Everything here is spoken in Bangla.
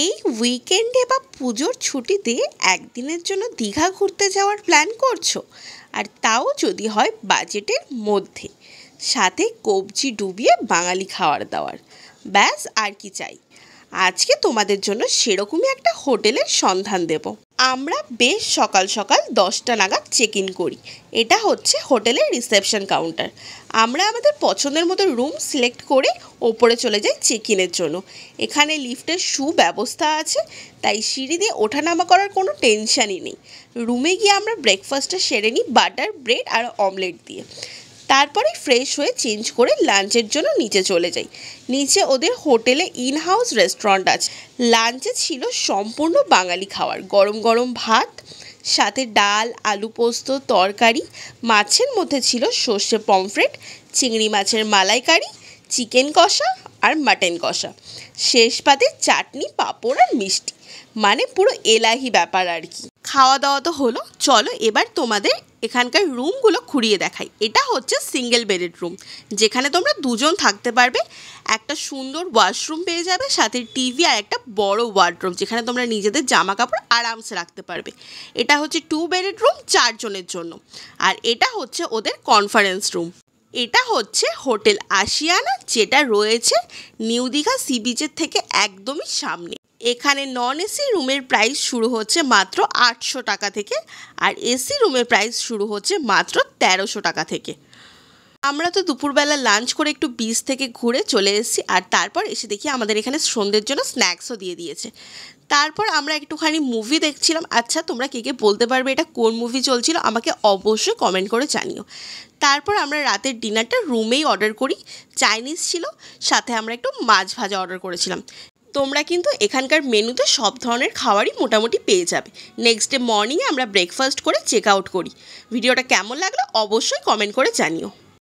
এই উইকেন্ডে বা পুজোর ছুটিতে একদিনের জন্য দীঘা ঘুরতে যাওয়ার প্ল্যান করছো, আর তাও যদি হয় বাজেটের মধ্যে, সাথে কবজি ডুবিয়ে বাঙালি খাওয়ার দাওয়ার, ব্যাস আর কি চাই। আজকে তোমাদের জন্য সেরকমই একটা হোটেলের সন্ধান দেব। আমরা বেশ সকাল সকাল 10টা নাগাদ চেক ইন করি। এটা হচ্ছে হোটেলের রিসেপশন কাউন্টার। আমরা আমাদের পছন্দের মতো রুম সিলেক্ট করে ওপরে চলে যাই চেক ইনের জন্য। এখানে লিফটের সুব্যবস্থা আছে, তাই সিঁড়ি দিয়ে ওঠানামা করার কোনো টেনশানই নেই। রুমে গিয়ে আমরা ব্রেকফাস্টটা সেরে নিই বাটার ব্রেড আর অমলেট দিয়ে। তারপরে ফ্রেশ হয়ে চেঞ্জ করে লাঞ্চের জন্য নিচে চলে যাই। নিচে ওদের হোটেলে ইন হাউস রেস্টুরেন্ট আছে। লাঞ্চে ছিল সম্পূর্ণ বাঙালি খাবার, গরম গরম ভাত, সাথে ডাল, আলু পোস্ত, তরকারি। মাছের মধ্যে ছিল সর্ষে পমফ্রেট, চিংড়ি মাছের মালাইকারি, চিকেন কষা আর মাটন কষা। শেষ পাতে চাটনি, পাঁপড় আর মিষ্টি, মানে পুরো এলাহি ব্যাপার আর কি। খাওয়া দাওয়া তো হলো, চলো এবার তোমাদের এখানকার রুমগুলো ঘুরিয়ে দেখাই। এটা হচ্ছে সিঙ্গেল বেডেড রুম, যেখানে তোমরা দুজন থাকতে পারবে। একটা সুন্দর ওয়াশরুম পেয়ে যাবে, সাথে টিভি আর একটা বড় ওয়ার্ডরোব, যেখানে তোমরা নিজেদের জামা কাপড় আরামসে রাখতে পারবে। এটা হচ্ছে 2 বেডেড রুম 4 জনের জন্য। আর এটা হচ্ছে ওদের কনফারেন্স রুম। এটা হচ্ছে হোটেল আশিয়ানা, যেটা রয়েছে নিউ দীঘা সি বিচের থেকে একদমই সামনে। এখানে নন এসি রুমের প্রাইস শুরু হচ্ছে মাত্র 800 টাকা থেকে, আর এসি রুমের প্রাইস শুরু হচ্ছে মাত্র 1300 টাকা থেকে। আমরা তো দুপুরবেলা লাঞ্চ করে একটু বিচ থেকে ঘুরে চলে এসেছি, আর তারপর এসে দেখি আমাদের এখানে সন্ধ্যের জন্য স্ন্যাক্সও দিয়ে দিয়েছে। তারপর আমরা একটুখানি মুভি দেখছিলাম। আচ্ছা, তোমরা কে কে বলতে পারবে এটা কোন মুভি চলছিল, আমাকে অবশ্যই কমেন্ট করে জানিও। তারপর আমরা রাতের ডিনারটা রুমেই অর্ডার করি। চাইনিজ ছিল, সাথে আমরা একটু মাছ ভাজা অর্ডার করেছিলাম। তোমরা কিন্তু এখানকার মেনুতে সব ধরনের খাবারই মোটামুটি পেয়ে যাবে। নেক্সট ডে মর্নিংয়ে আমরা ব্রেকফাস্ট করে চেক আউট করি। ভিডিওটা কেমন লাগলো অবশ্যই কমেন্ট করে জানিও।